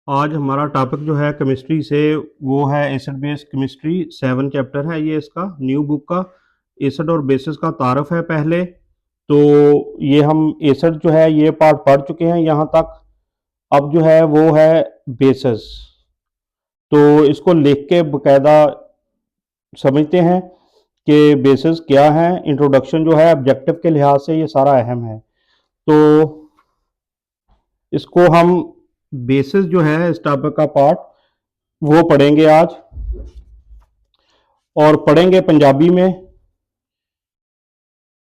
आज हमारा टॉपिक जो है केमिस्ट्री से वो है एसिड बेस केमिस्ट्री 7 चैप्टर है ये इसका न्यू बुक का। एसिड और बेसिस का तारफ़ है पहले। तो ये हम एसिड जो है ये पार्ट पढ़ चुके हैं यहाँ तक। अब जो है वो है बेसिस। तो इसको लिख के बकायदा समझते हैं कि बेसिस क्या है। इंट्रोडक्शन जो है ऑब्जेक्टिव के लिहाज से ये सारा अहम है। तो इसको हम बेसिस जो है इस टॉपिक का पार्ट वो पढ़ेंगे आज, और पढ़ेंगे पंजाबी में।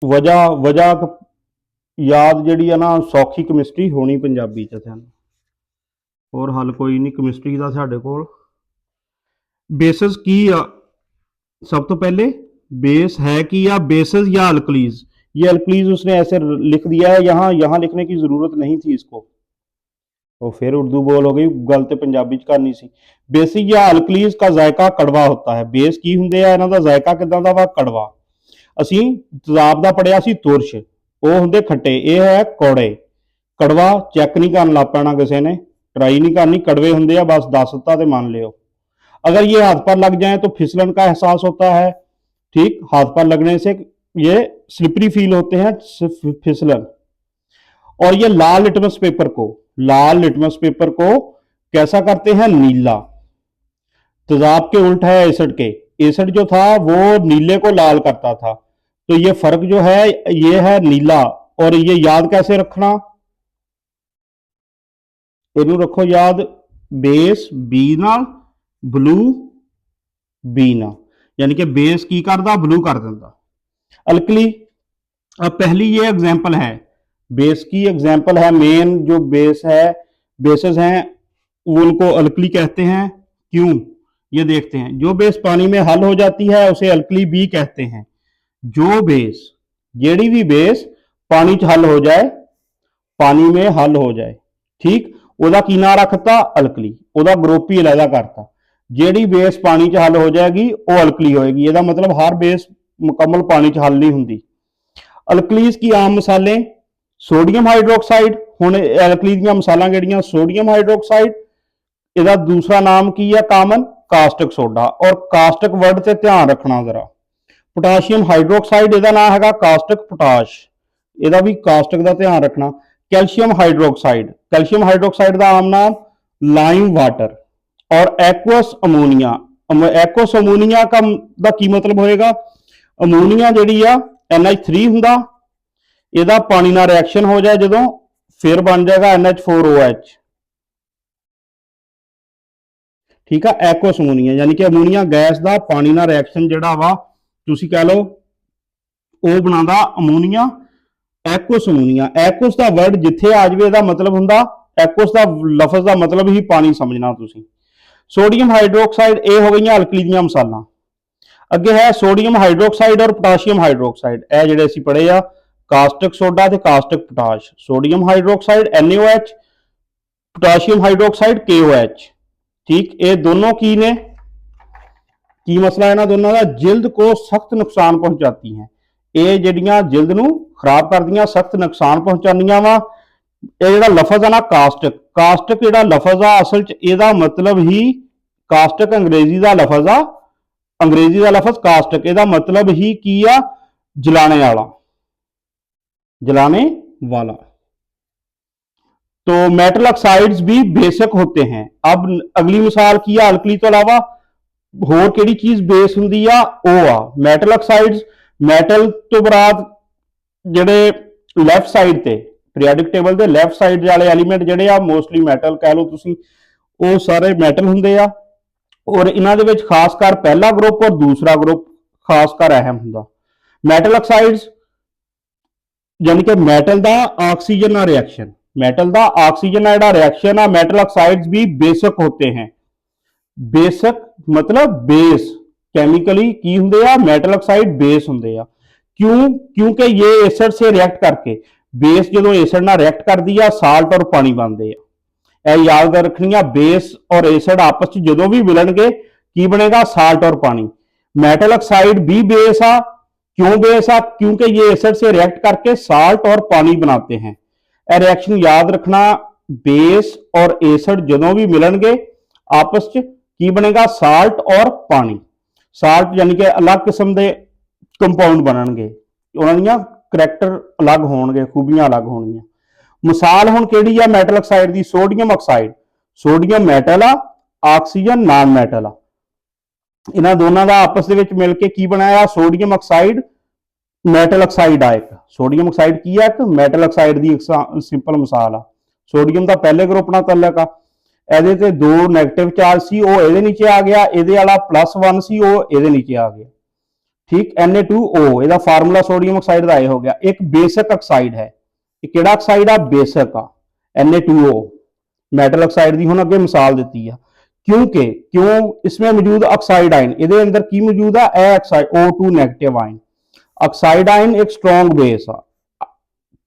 वजह वजह याद जी है ना, सौखी केमिस्ट्री होनी पंजाबी च सन, और हल कोई नहीं केमिस्ट्री का साढ़े कोल। बेसिस की आ, सब तो पहले बेस है कि या बेसिस या अल्कलीज। ये अल्कलीज उसने ऐसे लिख दिया है, यहाँ यहाँ लिखने की जरूरत नहीं थी इसको। तो फिर उर्दू बोल हो गई, गल तो पंजाबी च करनी सी। बेसिक या अल्कलीज का जायका कड़वा होता है। बेस की हुंदे आ, इन्हां दा जायका किदां दा वा, कड़वा। ਅਸੀਂ ਤੇਜ਼ਾਬ ਦਾ ਪੜਿਆ ਸੀ ਤੁਰਸ਼, ਉਹ ਹੁੰਦੇ ਖੱਟੇ, ਇਹ ਹੈ ਕੌੜੇ। ਕੜਵਾ ਚੈੱਕ नहीं ਕਰਨ ਲੱਗ ਪੈਣਾ ਕਿਸੇ ने, ट्राई नहीं करनी, कड़वे होंगे आ, बस दस दिता तो मान लियो। अगर ये हाथ पर लग जाए तो फिसलन का एहसास होता है। ठीक, हाथ पर लगने से ये स्लिपरी फील होते हैं, फिसलन। और ये लाल लिटमस पेपर को, लाल लिटमस पेपर को कैसा करते हैं, नीला। तेजाब के उल्ट है एसिड के। एसिड जो था वो नीले को लाल करता था, तो ये फर्क जो है ये है नीला। और ये याद कैसे रखना, इनू रखो याद, बेस बी नाल ब्लू बी ना, यानी कि बेस की करदा, ब्लू कर दिंदा। अल्कली, अब पहली ये एग्जाम्पल है बेस की, एग्जाम्पल है मेन जो बेस है, बेसिस हैं वो उनको अल्कली कहते हैं। क्यों, ये देखते हैं। जो बेस पानी में हल हो जाती है उसे अल्कली बी कहते हैं। जो बेस, जेड़ी भी बेस पानी च हल हो जाए, पानी में हल हो जाए, ठीक, ओदा की ना रखता, अल्कली। ओदा ग्रुप ही अलग करता। जेड़ी बेस पानी च हल हो जाएगी वो अल्कली होएगी। ਇਹਦਾ मतलब हर बेस मुकम्मल पानी च हल नहीं हुंदी। अल्कलीज की आम मिसालें, सोडियम हाइड्रोक्साइड। हुण अल्कली ਦੀਆਂ मिसालां ਕਿਹੜੀਆਂ, सोडियम हाइड्रोक्साइड। ਇਹਦਾ दूसरा नाम की है कामन, कास्टिक सोडा। और कास्टिक वर्ड से ध्यान रखना जरा। पोटाशियम हाइड्रोक्साइड, ਇਹਦਾ नाम है कास्टिक पोटाश, ਇਹਦਾ भी कास्टिक का ध्यान रखना। कैल्शियम हाइड्रोक्साइड, कैल्शियम हाइड्रोक्साइड का आम नाम लाइम वाटर। और एक्वस अमोनिया, एक्वस अमोनिया का की मतलब होएगा, अमोनिया जी NH3 हुंदा, ਇਹਦਾ पानी नाल रिएक्शन हो जाए जो, फिर बन जाएगा NH4OH। ठीक है, एक्वस अमोनिया यानी कि अमोनिया गैस का पानी नाल रिएक्शन जिहड़ा वा तुसीं कह लो वो बनाता अमोनिया, एक्वस अमोनिया। एक्वस का वर्ड जिथे आ जाए इसका मतलब हुंदा, एक्वस का लफज का मतलब ही पानी समझना तुसीं। सोडियम हाइड्रोक्साइड, ये हो गई अल्कली दी मिसालां। अगे है सोडियम हाइड्रोक्साइड और पोटाशियम हाइड्रोक्साइड, ये जिहड़े असीं पढ़े आ, कास्टिक सोडा ते caustic potash. Sodium hydroxide NaOH, potassium hydroxide KOH। ठीक, ये दोनों की ने, की मसला है ना दोनों का, जिल्द को सख्त नुकसान पहुंचाती हैं। ये जड़ियां जिल्द नूं खराब कर दियां, सख्त नुकसान पहुंचानियां वा। ये जिहड़ा लफज है ना कास्टिक, कास्टिक जिहड़ा लफज आ असल च इहदा मतलब ही, कास्टिक अंग्रेजी का लफज आ, अंग्रेजी का लफज कास्टिक, इहदा मतलब ही की आ, जलाने वाला, जलाने वाला। तो मेटल ऑक्साइड्स भी बेसिक होते हैं। अब अगली मिसाल की है, अल्कली तो अलावा होर केड़ी चीज बेस हुंदी आ, ओ आ मेटल ऑक्साइड्स। मेटल तो बरात जिहड़े लैफ्ट साइड ते पीरियडिक टेबल दे लैफ्ट साइड वाले एलीमेंट जिहड़े आ मोस्टली मेटल कह लो तुसीं, वो सारे मेटल हुंदे आ। और इन्हां दे विच खासकर पहला ग्रुप और दूसरा ग्रुप खासकर अहम हुंदा। मेटल ऑक्साइड्स यानी कि मेटल दा ऑक्सीजन नाल रिएक्शन, मेटल दा ऑक्सीजन नाल जिहड़ा रिएक्शन आ, मेटल ऑक्साइड्स भी बेसिक होते हैं। बेसिक मतलब बेस, केमिकली की हुंदे आ, मेटल ऑक्साइड बेस हुंदे आ। क्यों, क्योंकि ये एसिड से रिएक्ट करके, बेस जो एसिड नाल रिएक्ट करदी आ, साल्ट और पानी बनते हैं। यह याद रखनी है, बेस और एसिड आपस में जो भी मिलणगे की बनेगा, साल्ट और पानी। मेटल ऑक्साइड भी बेस आ। क्यों बेस आ, क्योंकि ये एसिड से रिएक्ट करके साल्ट और पानी बनाते हैं। यह रिएक्शन याद रखना, बेस और एसिड जदों भी मिलणगे आपस च की बनेगा साल्ट और पानी। साल्ट यानी कि अलग किस्म के कंपाउंड बनणगे, उन्हां दी करैक्टर अलग होणगे, खूबियां अलग होणगियां। मिसाल हुण किहड़ी आ मैटल ऑक्साइड दी? Sodium oxide. सोडियम मैटल आ, ऑक्सीजन नॉन मैटल आ। इन्हां दोनों का आपस दे विच मिल के की बनाया? सोडियम ऑक्साइड मैटल ऑक्साइड आ। एक सोडियम ऑक्साइड की है, एक मैटल ऑक्साइड की एक सिंपल मिसाल आ। सोडियम का पहले ग्रुप नाल तलक आ, ਇਹਦੇ ਤੇ 2 ਨੈਗੇਟਿਵ ਚਾਰਜ ਸੀ, ਉਹ ਇਹਦੇ ਨੀਚੇ ਆ ਗਿਆ, ਇਹਦੇ ਵਾਲਾ +1 ਸੀ, ਉਹ ਇਹਦੇ ਨੀਚੇ ਆ ਗਿਆ। ठीक, Na2O ਇਹਦਾ ਫਾਰਮੂਲਾ ਸੋਡੀਅਮ ਆਕਸਾਈਡ ਦਾ ਇਹ ਹੋ ਗਿਆ। ਇੱਕ ਬੇਸਿਕ ਆਕਸਾਈਡ ਹੈ, ਇਹ ਕਿਹੜਾ ਆਕਸਾਈਡ ਆ? ਬੇਸਿਕ ਆ, Na2O। ਮੈਟਲ ਆਕਸਾਈਡ ਦੀ ਹੁਣ ਅੱਗੇ ਮਿਸਾਲ ਦਿੱਤੀ ਆ। क्यों इसमें मौजूद ऑक्साइड आयन, ਇਹਦੇ ਅੰਦਰ ਕੀ ਮੌਜੂਦ ਆ? ਇਹ oxide O2 negative ion. Oxide ion एक स्ट्रॉन्ग बेस आ।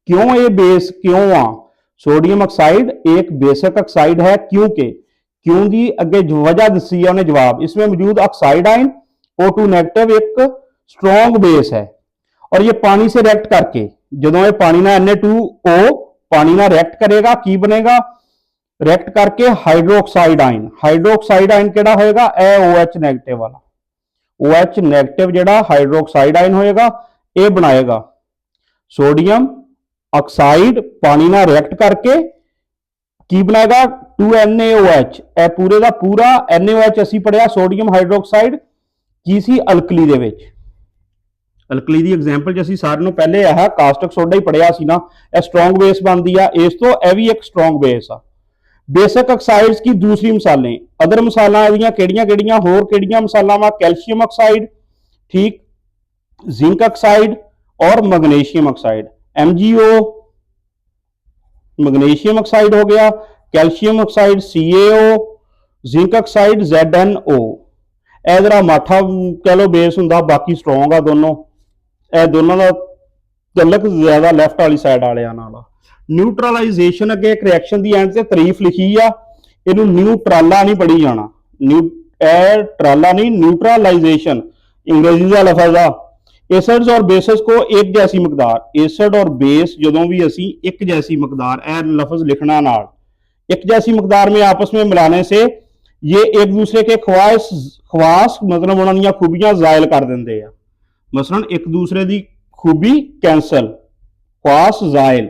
क्यों ये बेस क्यों आ? सोडियम ऑक्साइड एक बेसिक ऑक्साइड है, क्यों दी अगे वजह दसी है उन्हें जवाब। इसमें मौजूद ऑक्साइड आयन O2 नेगेटिव एक स्ट्रॉन्ग बेस है, और ये पानी से रिएक्ट करके जो ये पानी ना Na2O पानी ना रिएक्ट करेगा, की बनेगा? रिएक्ट करके हाइड्रोक्साइड आयन। हाइड्रोक्साइड आयन केड़ा होएगा? OH नेगेटिव वाला। OH नेगेटिव जेड़ा हाइड्रोक्साइड आयन होएगा, ये बनाएगा सोडियम ऑक्साइड पानी ना रिएक्ट करके की बनाएगा? 2NaOH। ए पूरे का पूरा NaOH असी पढ़िया सोडियम हाइड्रोक्साइड की सी अल्कली दे विच। अल्कली दी एग्जांपल असी सारे नूं पहले आह कास्टिक सोडा ही पढ़िया सी ना, ए स्ट्रॉन्ग बेस बनदी आ, इस तो ए भी एक स्ट्रॉन्ग बेस आ। बेसिक ऑक्साइड्स की दूसरी मिसालें, अदर मिसालां इहदियां किहड़ियां होर किहड़ियां मिसालां वा? कैल्शियम ऑक्साइड, ठीक, जिंक ऑक्साइड और magnesium oxide. MgO magnesium oxide हो गया, calcium oxide CaO, zinc oxide ZnO। ਇਹ ਜਿਹੜਾ ਮਾਠਾ कह लो बेस ਹੁੰਦਾ, बाकी स्ट्रॉन्ग आ दोनों। ਇਹ ਦੋਨਾਂ ਦਾ ਤਲਕ ਜ਼ਿਆਦਾ ਲੈਫਟ ਵਾਲੀ ਸਾਈਡ ਵਾਲਿਆਂ ਨਾਲ। न्यूट्रलाइजेशन अगे एक रिएक्शन की एंड से तारीफ लिखी आ, इनू न्यूट्राला नहीं पढ़ी जाना, ट्राला नहीं, न्यूट्रलाइजेशन अंग्रेजी का लफज आ। एसिड्स और बेसिस को एक जैसी मकदार, एसिड और बेस जो भी असी एक जैसी मकदार, ए लफज लिखना नाल, एक जैसी मकदार में आपस में मिलाने से ये एक दूसरे के खवास मतलब उन्होंने खूबियां जायल कर देंगे। मसलन एक दूसरे की खूबी कैंसल, खवास जायल,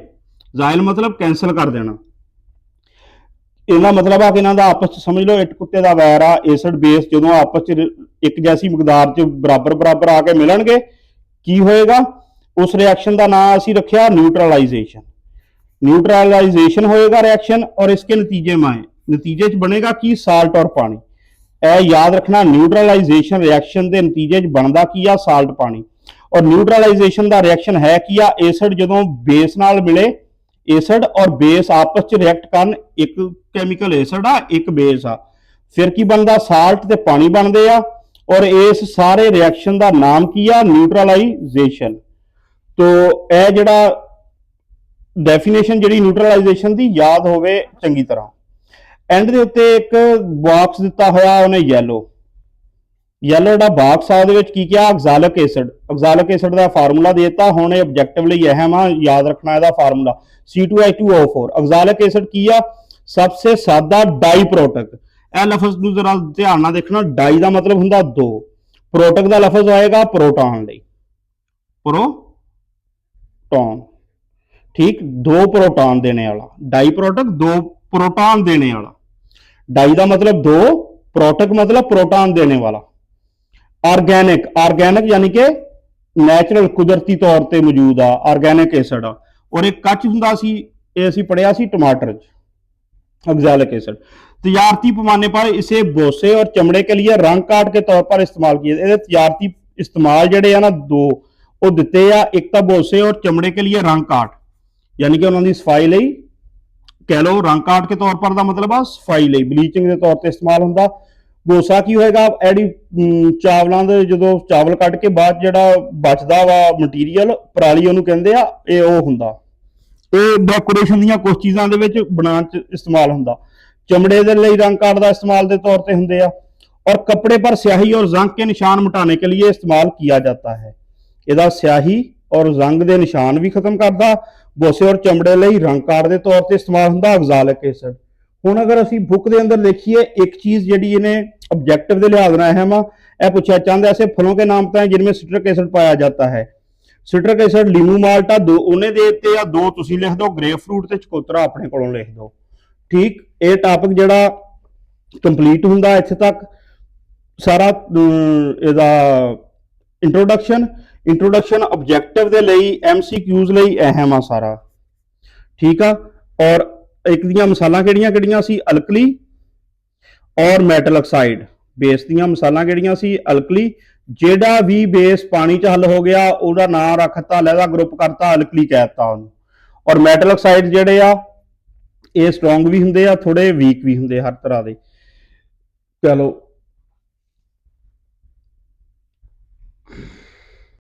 जायल मतलब कैंसल कर देना। इहदा मतलब आ कि इन्हां दा आपस समझ लो इट कुत्ते दा वैर आ। एसिड बेस जो आपस एक जैसी मकदार च बराबर बराबर आके मिलणगे, की होएगा? उस रिएक्शन का नाम असीं रखिया न्यूट्रलाइजेशन। न्यूट्रलाइजेशन होएगा रिएक्शन, और इसके नतीजे च बनेगा की? साल्ट और पानी। ए याद रखना, न्यूट्रलाइजेशन रिएक्शन के नतीजे च बनदा की आ? साल्ट पानी। और न्यूट्रलाइजेशन का रिएक्शन है की आ? एसिड जो बेस नाल मिले, एसिड और बेस आपस च रिएक्ट करन, एक कैमिकल एसिड आ, एक बेस आ, फिर की बनदा? साल्ट ते पानी बनदे आ, और इस सारे रिएक्शन का नाम की आ? न्यूट्रलाइजेशन। तो यह जिहड़ा डेफिनेशन जिहड़ी न्यूट्रलाइजेशन की याद होवे चंगी तरह। एंड दे उत्ते एक बॉक्स दिता होया उन्हें येलो जिहड़ा बॉक्स आ उहदे विच की किया? Oxalic acid. ऑक्सैलिक एसिड का फार्मूला देता, हुण ऑब्जेक्टिवली अहम आ, याद रखना इसका फार्मूला C2H2O4। ऑक्सैलिक एसिड की आ? सबसे सादा डाई प्रोडक्ट। यह लफज नूं जरा ध्यान नाल देखना, डाई का मतलब हुंदा 2, प्रोडक्ट का लफज आएगा प्रोटॉन लई, प्रोटॉन, ठीक, 2 प्रोटॉन देने वाला। डाई प्रोडक्ट 2 प्रोटॉन देने वाला। डाई का मतलब 2, प्रोडक्ट मतलब प्रोटॉन देने वाला। ऑर्गेनिक, ऑर्गेनिक यानी कि नैचुरल कुदरती तौर पर मौजूद आ, ऑर्गेनिक एसिड आ। और एक कच हुंदा सी, ये असीं पढ़िया सी टमाटर च, ऑक्सैलिक एसिड। तजारती पैमाने पर इसे बोसे और चमड़े के लिए रंग काट के तौर पर इस्तेमाल किए। ये तजारती इस्तेमाल जिहड़े आ ना 2 वो दिते आ, एक तो बोसे और चमड़े के लिए रंग काट, यानी कि उन्होंने सफाई लई कह लो, रंग काट के तौर पर मतलब आ सफाई लई, ब्लीचिंग के तौर पर इस्तेमाल हुंदा। बोसा की होएगा? एड़ी चावलों के जो चावल कट के बाद जिहड़ा बचदा वा मटीरियल, पराली उहनूं कहंदे आ, ये वो हुंदा, ये डेकोरेशन दीयां कुछ चीज़ां दे विच बनाउण च इस्तेमाल हुंदा। चमड़े दे लई रंग काट दा इस्तेमाल के तौर पर हुंदे आ, और कपड़े पर स्याही और जंग के निशान मिटाने के लिए इस्तेमाल किया जाता है। इहदा स्याही और जंग के निशान भी खत्म करदा, ਬੋਸੇ ਔਰ ਚਮੜੇ ਲਈ ਰੰਗਕਾਰ ਦੇ ਤੌਰ ਤੇ ਇਸਤੇਮਾਲ ਹੁੰਦਾ ਆਗਜ਼ਾਲਿਕ ਐਸਿਡ। ਹੁਣ ਅਗਰ ਅਸੀਂ ਬੁੱਕ ਦੇ ਅੰਦਰ ਦੇਖੀਏ ਇੱਕ ਚੀਜ਼ ਜਿਹੜੀ ਇਹਨੇ ऑब्जेक्टिव ਦੇ ਲਿਹਾਜ਼ ਨਾਲ ਅਹਿਮ ਆ, ਇਹ ਪੁੱਛਿਆ ਚਾਹੁੰਦਾ ऐसे फलों के नाम हैं जिनमें सिट्रिक एसिड पाया जाता है। सिट्रिक एसिड लीमू माल्टा दो ਉਹਨੇ ਦੇ ਦਿੱਤੇ ਆ, ਦੋ ਤੁਸੀਂ ਲਿਖ ਦਿਓ, ਗ੍ਰੇਪ ਫਰੂਟ ਤੇ ਚਕੋਤਰਾ ਆਪਣੇ ਕੋਲੋਂ ਲਿਖ ਦਿਓ। ਠੀਕ, ਇਹ ਟਾਪਿਕ ਜਿਹੜਾ ਕੰਪਲੀਟ ਹੁੰਦਾ ਇੱਥੇ ਤੱਕ ਸਾਰਾ ਇਹਦਾ इंट्रोडक्शन ऑब्जेक्टिव ਦੇ ਲਈ MCQs ਲਈ ਅਹਿਮ ਆ ਸਾਰਾ। ਠੀਕ ਆ, ਔਰ ਇੱਕ ਦੀਆਂ ਮਿਸਾਲਾਂ ਕਿਹੜੀਆਂ ਸੀ, ਅਲਕਲੀ ਔਰ ਮੈਟਲ ਆਕਸਾਈਡ। ਬੇਸ ਦੀਆਂ ਮਿਸਾਲਾਂ ਕਿਹੜੀਆਂ ਸੀ, ਅਲਕਲੀ। ਜਿਹੜਾ ਵੀ ਬੇਸ ਪਾਣੀ 'ਚ ਹੱਲ ਹੋ ਗਿਆ ਉਹਦਾ ਨਾਂ ਰੱਖਤਾ, ਲਹਿਦਾ ਗਰੁੱਪ ਕਰਤਾ, ਅਲਕਲੀ ਕਹਿਤਾ ਉਹਨੂੰ। ਔਰ ਮੈਟਲ ਆਕਸਾਈਡ ਜਿਹੜੇ ਆ ਇਹ ਸਟਰੋਂਗ ਵੀ ਹੁੰਦੇ ਆ, ਥੋੜੇ ਵੀਕ ਵੀ ਹੁੰਦੇ ਹਰ ਤਰ੍ਹਾਂ ਦੇ। ਚਲੋ